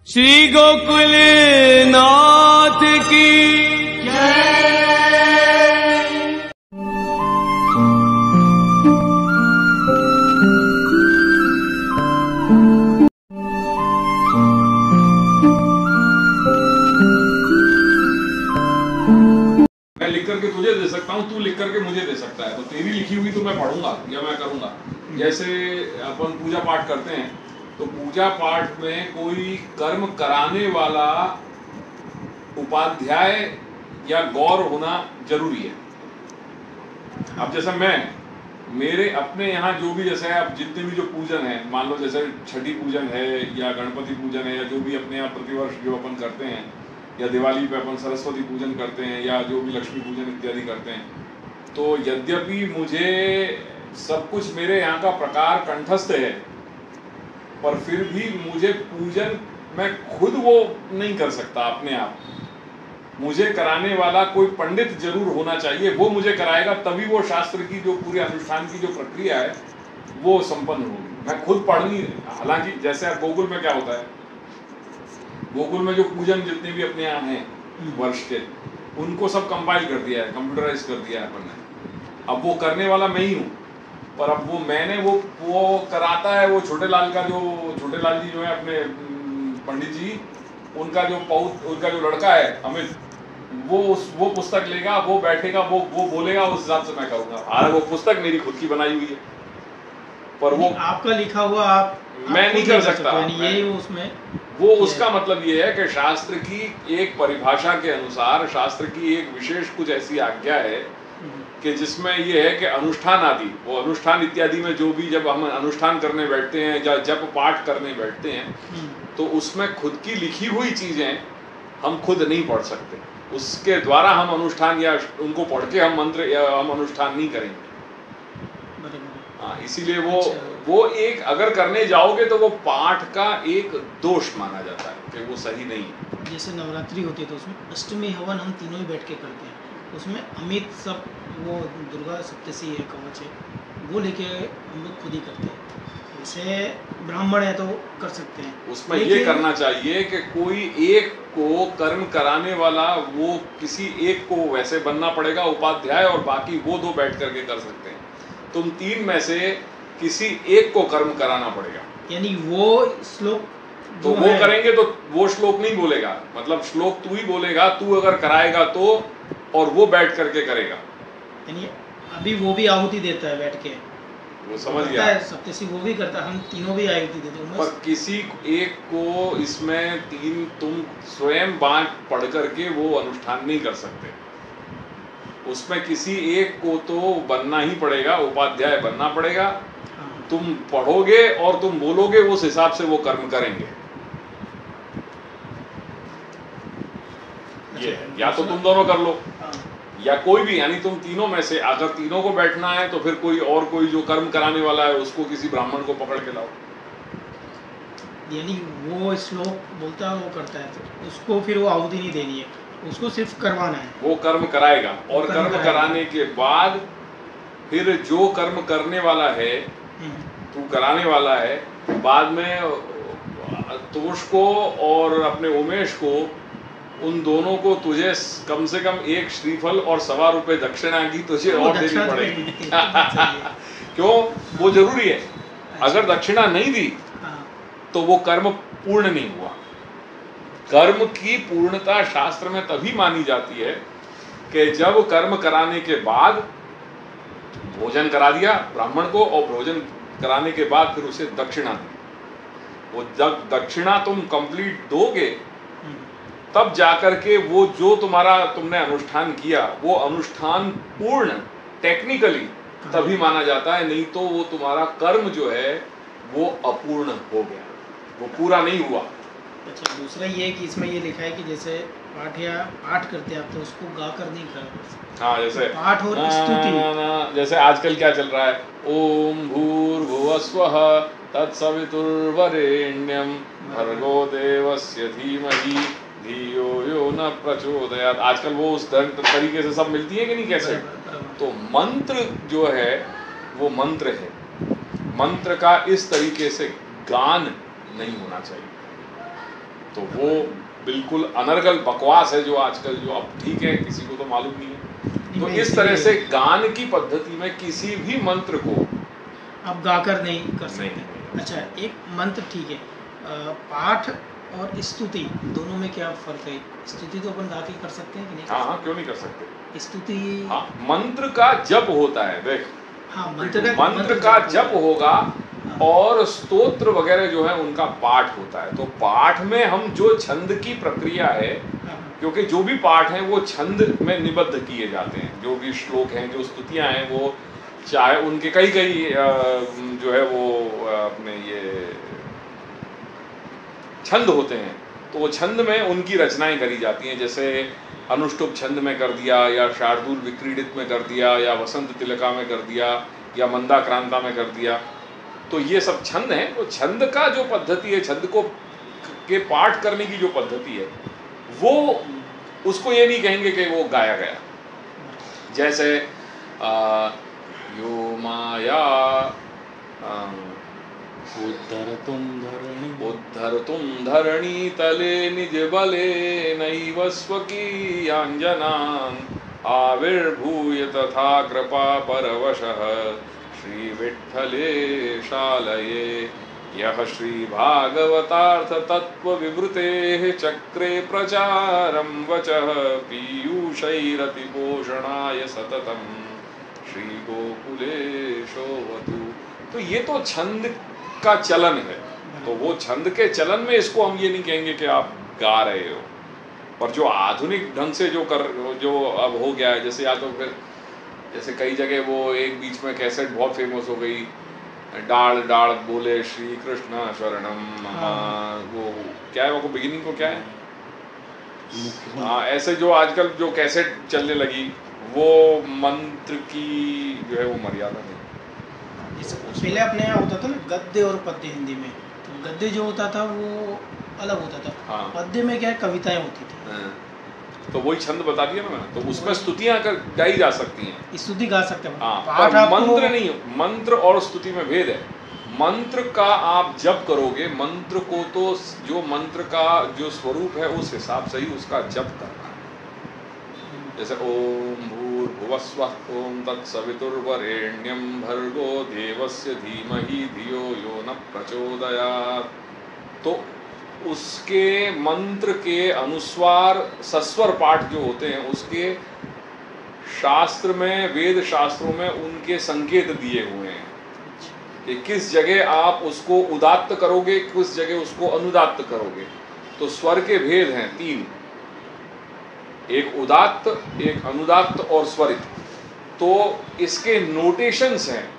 श्री गोकुल नाथ की मैं लिख करके तुझे दे सकता हूँ, तू लिख करके मुझे दे सकता है, तो तेरी लिखी हुई तो मैं पढ़ूंगा या मैं करूंगा। जैसे अपन पूजा पाठ करते हैं तो पूजा पाठ में कोई कर्म कराने वाला उपाध्याय या गौर होना जरूरी है। अब जैसे मेरे अपने यहाँ जो भी जैसे अब जितने भी जो पूजन है, मान लो जैसे छठी पूजन है या गणपति पूजन है या जो भी अपने यहाँ प्रतिवर्ष जो अपन करते हैं, या दिवाली पे अपन सरस्वती पूजन करते हैं या जो भी लक्ष्मी पूजन इत्यादि करते हैं, तो यद्यपि मुझे सब कुछ मेरे यहाँ का प्रकार कंठस्थ है, पर फिर भी मुझे पूजन मैं खुद वो नहीं कर सकता अपने आप। मुझे कराने वाला कोई पंडित जरूर होना चाहिए, वो मुझे कराएगा, तभी वो शास्त्र की जो पूरे अनुष्ठान की जो प्रक्रिया है वो संपन्न होगी। मैं खुद पढ़ नहीं, हालांकि जैसे गोकुल में क्या होता है, गोकुल में जो पूजन जितने भी अपने यहाँ हैं वर्ष के, उनको सब कंपाइल कर दिया है, कंप्यूटराइज कर दिया है अपन ने। अब वो करने वाला मैं ही हूँ, पर अब वो मैंने वो कराता है वो छोटे लाल जी जो है अपने पंडित जी, उनका जो लड़का है अमित, वो पुस्तक लेगा, वो बैठेगा, वो बोलेगा, उस हिसाब से मैं करूँगा। हालांकि वो पुस्तक मेरी खुद की बनाई हुई है, पर वो आपका लिखा हुआ मैं नहीं कर सकता। यही उसमें वो उसका मतलब ये है कि शास्त्र की एक परिभाषा के अनुसार, शास्त्र की एक विशेष कुछ ऐसी आज्ञा है कि जिसमें ये है कि अनुष्ठान आदि, वो अनुष्ठान इत्यादि में जो भी जब हम अनुष्ठान करने बैठते हैं या जप पाठ करने बैठते हैं, तो उसमें खुद की लिखी हुई चीजें हम खुद नहीं पढ़ सकते। उसके द्वारा हम अनुष्ठान या उनको पढ़ के हम मंत्र या हम अनुष्ठान नहीं करेंगे। हाँ, इसीलिए वो एक अगर करने जाओगे तो वो पाठ का एक दोष माना जाता है कि वो सही नहीं है। जैसे नवरात्रि होती है तो उसमें अष्टमी हवन हम तीनों ही बैठ के करते हैं, उसमें अमित सब वो दुर्गा सप्तशी है, कवच है, वो लेके हम लोग खुद ही करते हैं। जैसे ब्राह्मण है तो कर सकते हैं। उसमें ये करना चाहिए कि कोई एक को कर्म कराने वाला, वो किसी एक को वैसे बनना पड़ेगा उपाध्याय, और बाकी वो दो बैठ करके कर सकते हैं। तुम तीन में से किसी एक को कर्म कराना पड़ेगा। यानी वो श्लोक तो वो करेंगे तो वो श्लोक नहीं बोलेगा, मतलब श्लोक तू ही बोलेगा, तू अगर कराएगा तो, और वो बैठ करके करेगा। यानी अभी वो भी आहुति देता है बैठ के, वो समझ गया, सप्तशी वो भी करता है, हम तीनों भी आहुति देते हैं। पर किसी एक को इसमें तीन तुम स्वयं बांट पढ़ करके वो अनुष्ठान नहीं कर सकते। उसमें किसी एक को तो बनना ही पड़ेगा, उपाध्याय बनना पड़ेगा। तुम पढ़ोगे और तुम बोलोगे, उस हिसाब से वो कर्म करेंगे। ये है, या तो तुम दोनों कर लो या कोई भी, यानी तुम तीनों में से अगर तीनों को बैठना है तो फिर कोई जो कर्म कराने वाला है उसको किसी ब्राह्मण को पकड़ के लाओ। यानी वो श्लोक बोलता है वो करता है, तो उसको फिर वो आहुति नहीं देनी है, उसको सिर्फ करवाना है। वो कर्म कराएगा, और कर्म कराने के बाद फिर जो कर्म करने वाला है, तू कराने वाला है, बाद में तोष को और अपने उमेश को, उन दोनों को तुझे कम से कम एक श्रीफल और ₹1.25 दक्षिणा की तुझे और देनी पड़ेगी। क्यों? वो जरूरी है। अगर दक्षिणा नहीं दी तो वो कर्म पूर्ण नहीं हुआ। कर्म की पूर्णता शास्त्र में तभी मानी जाती है कि जब कर्म कराने के बाद भोजन करा दिया ब्राह्मण को, और भोजन कराने के बाद फिर उसे दक्षिणा दी। वो जब दक्षिणा तुम कंप्लीट दोगे तब जाकर के वो जो तुमने अनुष्ठान किया, वो अनुष्ठान पूर्ण टेक्निकली तभी माना जाता है, नहीं तो वो तुम्हारा कर्म जो है वो अपूर्ण हो गया, वो पूरा नहीं हुआ। अच्छा, दूसरा ये कि इसमें ये लिखा है कि जैसे पाठ करते हैं आप, तो उसको गा कर नहीं कर। हाँ, जैसे पाठ और स्तुति, जैसे आजकल क्या चल रहा है, ओम भूर्भुवस्वः तत्सवितुर्वरेण्यं भर्गो देवस्य धीमहि धियो यो न प्रचोदयात्। आजकल वो उस तरीके से सब मिलती है कि नहीं, कैसे? तो मंत्र जो है वो मंत्र है, मंत्र का इस तरीके से गान नहीं होना चाहिए। तो वो बिल्कुल अनर्गल बकवास है जो आजकल, जो अब ठीक है किसी को तो मालूम नहीं है। तो इस तरह से गान की पद्धति में किसी भी मंत्र को आप गाकर नहीं कर सकते। नहीं। अच्छा, एक मंत्र ठीक है, पाठ और स्तुति दोनों में क्या फर्क है? स्तुति तो अपन गा के कर सकते हैं कि नहीं? हाँ, क्यों नहीं कर सकते? स्तुति, हाँ, मंत्र का जप होता है, देख। हाँ, मंत्र का जप होगा और स्तोत्र वगैरह जो है उनका पाठ होता है। तो पाठ में हम जो छंद की प्रक्रिया है, क्योंकि जो भी पाठ हैं वो छंद में निबद्ध किए जाते हैं, जो भी श्लोक हैं, जो स्तुतियां हैं, वो चाहे उनके कई जो है वो अपने ये छंद होते हैं, तो वो छंद में उनकी रचनाएं करी जाती हैं। जैसे अनुष्टुप छंद में कर दिया, या शार्दूल विक्रीडित में कर दिया, या वसंत तिलका में कर दिया, या मंदाक्रांता में कर दिया। तो ये सब छंद हैं। तो छंद का जो पद्धति है, छंद को के पाठ करने की जो पद्धति है, वो उसको ये नहीं कहेंगे कि वो गाया गया। जैसे यो माया उद्धरतुं धरणी तले निज बले नैव स्वकीयांजनान् आविर्भूय तथा कृपा परवशः श्री विठ्ठले शालये यः श्री भागवतार्थ तत्व विवृतेः चक्रे प्रचारं वचः पीयूषैरति पोषणाय सततं श्री गोकुले शोभतु। तो ये तो छंद का चलन है। तो वो छंद के चलन में इसको हम ये नहीं कहेंगे कि आप गा रहे हो। पर जो आधुनिक ढंग से जो अब हो गया है, जैसे या तो फिर जैसे कई जगह वो एक बीच में कैसेट बहुत फेमस हो गई, डाल डाल बोले श्री कृष्ण शरणम मम, वो क्या है, वो बिगिनिंग को क्या है, हाँ, ऐसे जो आजकल जो कैसेट चलने लगी, वो मंत्र की जो है वो मर्यादा नहीं। पहले अपने यहाँ होता था ना गद्य और पद्य हिंदी में, तो गद्य जो होता था वो अलग होता था। हाँ। पद्य में क्या है, कविताएं होती थी। हाँ। तो वही छंद बता दिया ना मैंने, तो उसमें स्तुतियां गाई जा सकती हैं, स्तुति गा सकते हैं। हाँ, पर मंत्र नहीं। मंत्र और स्तुति में भेद है। मंत्र का आप जप करोगे, मंत्र को तो जो मंत्र का जो स्वरूप है उस हिसाब से ही उसका जप करना है। जैसे ओम भूर्भुवस्वः ओम तत्सवितुर्वरेण्यं भर्गो देवस्य धीमहि धियो यो न प्रचोदयात्। तो उसके मंत्र के अनुस्वार सस्वर पाठ जो होते हैं, उसके शास्त्र में, वेद शास्त्रों में उनके संकेत दिए हुए हैं कि किस जगह आप उसको उदात्त करोगे, किस जगह उसको अनुदात्त करोगे। तो स्वर के भेद हैं 3, एक उदात्त, एक अनुदात्त और स्वरित। तो इसके नोटेशंस हैं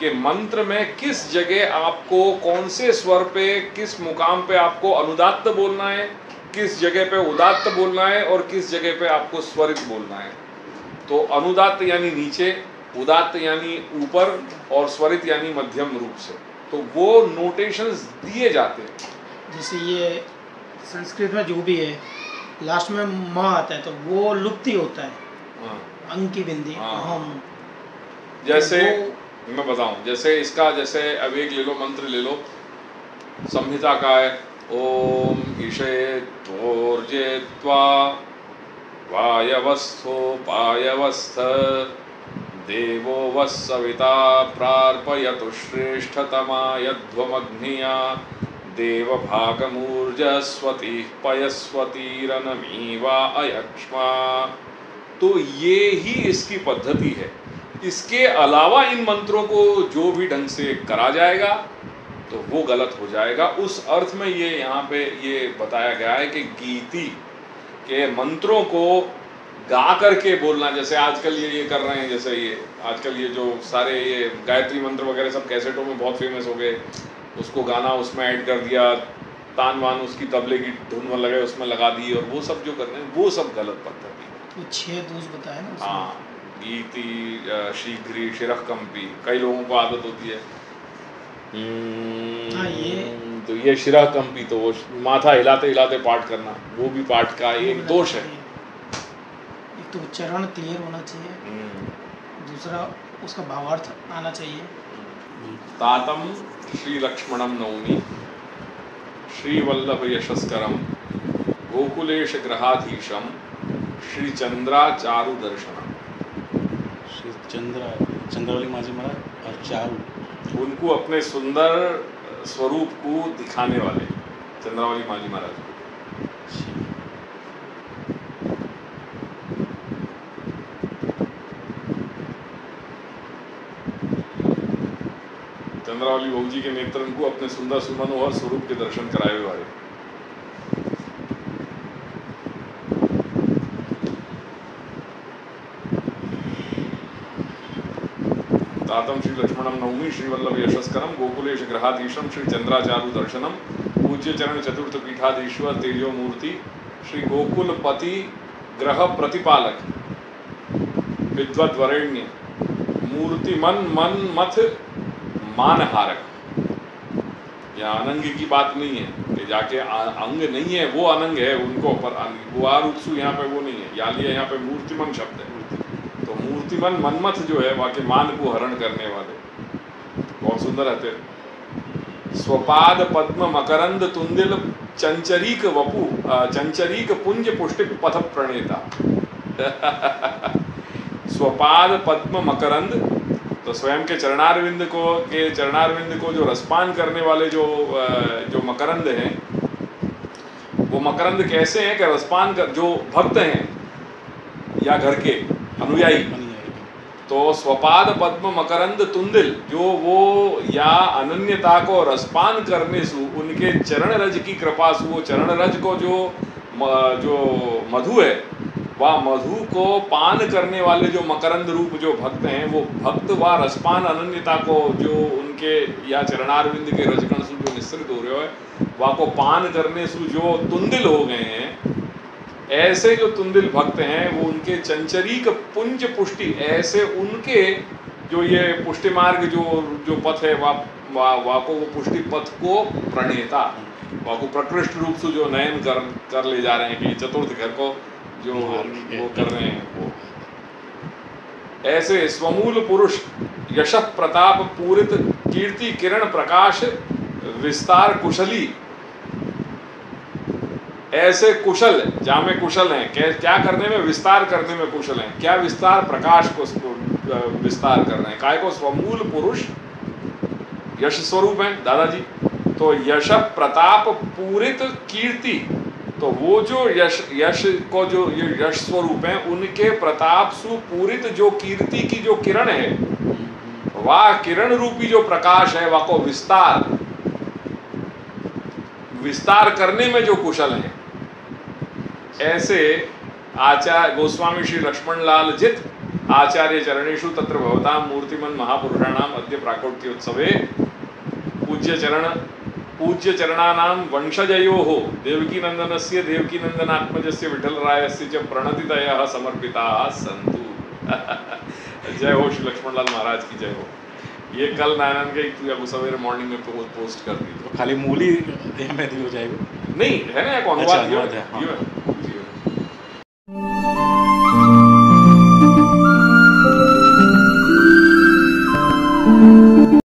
कि मंत्र में किस जगह आपको कौन से स्वर पे, किस मुकाम पे आपको अनुदात्त बोलना है, किस जगह पे उदात्त बोलना है और किस जगह पे आपको स्वरित बोलना है। तो अनुदात्त यानी नीचे, उदात्त यानी ऊपर और स्वरित यानी मध्यम रूप से। तो वो नोटेशंस दिए जाते हैं। जैसे ये संस्कृत में जो भी है लास्ट में म आता है तो वो लुप्ति होता है। हाँ। अंग की बिंदी अहम। जैसे मैं बताऊं, जैसे इसका, जैसे अब एक ले लो, मंत्र ले लो, संहिता का है ओम ईशे त्वोर्जे त्वा वायवस्थो पायवस्थ देवो वस्सविता प्रार्पयतु श्रेष्ठतमाय ध्वमग्निया देवभागमूर्जस्वती पयस्वतीरनमीवा अयक्ष्मा। तो ये ही इसकी पद्धति है। इसके अलावा इन मंत्रों को जो भी ढंग से करा जाएगा तो वो गलत हो जाएगा। उस अर्थ में ये यहाँ पे ये बताया गया है कि गीति के मंत्रों को गा करके बोलना, जैसे आजकल ये कर रहे हैं, जैसे ये आजकल ये जो सारे ये गायत्री मंत्र वगैरह सब कैसेटों में बहुत फेमस हो गए, उसको गाना उसमें ऐड कर दिया, तान वान उसकी तबले की धुन लगे उसमें लगा दी, और वो सब जो कर रहे हैं वो सब गलत पद्धति। तो 6 दोष बताए ना। हाँ, गीति, शीघ्री, शिरः कंपी, कई लोगों को आदत होती है। हाँ, ये तो ये शिरः कंपी, तो वो माथा हिलाते हिलाते पाठ करना, वो भी पाठ का एक दोष है। एक तो उच्चारण क्लियर होना चाहिए, दूसरा उसका भावार्थ आना चाहिए। तातम श्री लक्ष्मणम नौमी श्री वल्लभ यशस्करम गोकुलेश ग्रहाधीशम श्री चंद्राचारु दर्शनम। श्री चंद्रवाली माजी महाराज और चारू, उनको अपने सुंदर स्वरूप को दिखाने वाले चंद्रावली माजी महाराज। चंद्रावली बहू जी के नेत्र उनको अपने सुंदर सुमनोहर स्वरूप के दर्शन कराए हुए वाले। तातम श्री लक्ष्मणम नवमी श्री वल्लभ यशस्करम गोकुलेश ग्रहाधीशम श्री चंद्राचारु दर्शनम पूज्य चरण चतुर्थ पीठाधीश्वर तेजो मूर्ति श्री गोकुलपति ग्रह प्रतिपालक विद्वत वरेण्य मूर्ति मन मन मथ मानहारक। यह अनंग की बात नहीं है कि जाके अंग नहीं है, वो अनंग है उनको, पर वो आरुत्सु यहाँ पे वो नहीं है। या लिए यहाँ पे मूर्तिमन शब्द है, तो मूर्तिमन मनमथ जो है वहाँ के मान को हरण करने वाले बहुत सुंदर रहते। स्वपाद पद्म मकरंद तुंदिल चंचरीक वपु चंचरीक पुंज पुष्टिक पथ प्रणेता। स्वपाद पद्म मकरंद, तो स्वयं के चरणारविंद को जो रसपान करने वाले जो मकरंद हैं, वो मकरंद कैसे हैं कि रसपान कर जो भक्त हैं या घर के अनुयायी, तो स्वपाद पद्म मकरंद तुंदिल, जो वो या अनन्यता को रसपान करने से उनके चरण रज की कृपा से, वो चरण रज को जो मधु है, वह मधु को पान करने वाले जो मकरंद रूप जो भक्त हैं, वो भक्त व रसपान अनन्यता को जो उनके या चरणारविंद के रजकण से जो निश्रित हो रहे हो, वह को पान करने से जो तुंदिल हो गए हैं, ऐसे जो तुंदिल भक्त हैं वो उनके चंचरीक पुंज पुष्टि, ऐसे उनके जो ये पुष्टि मार्ग जो पथ है वह को वो पुष्टि पथ को प्रणेता, वह को प्रकृष्ट रूप से जो नयन कर ले जा रहे हैं कि चतुर्थ घर को जो वो कर रहे हैं, वो ऐसे स्वमूल पुरुष यश प्रताप पूरित कीर्ति किरण प्रकाश विस्तार कुशली, ऐसे कुशल जहाँ में कुशल हैं, क्या करने में, विस्तार करने में कुशल हैं। क्या विस्तार, प्रकाश को विस्तार कर रहे हैं। काय को स्वमूल पुरुष यश स्वरूप है दादाजी, तो यश प्रताप पूरित कीर्ति, तो वो जो यश को जो ये यश स्वरूप है, उनके प्रताप से पूरित जो कीर्ति की जो किरण है, वह किरण रूपी जो प्रकाश है, वह को विस्तार करने में जो कुशल है। ऐसे आचार्य गोस्वामी श्री लक्ष्मण लाल जित आचार्य चरणेषु तत्र भवतां मूर्तिमन महापुरुषाणाम अद्य प्राकोट्योत्सवे पूज्य चरणानां वंशजयोः देवकी नंदनस्य देवकी नंदनात्मजस्य विठलरायस्य च प्रणतितयः समर्पिताः सन्तु। जय हो श्री लक्ष्मण लाल महाराज की जय हो। ये कल नारायण के सवेरे मॉर्निंग में पोस्ट कर दी, तो खाली मूली में हो जाएगा नहीं है ना, एक अनुवाद है।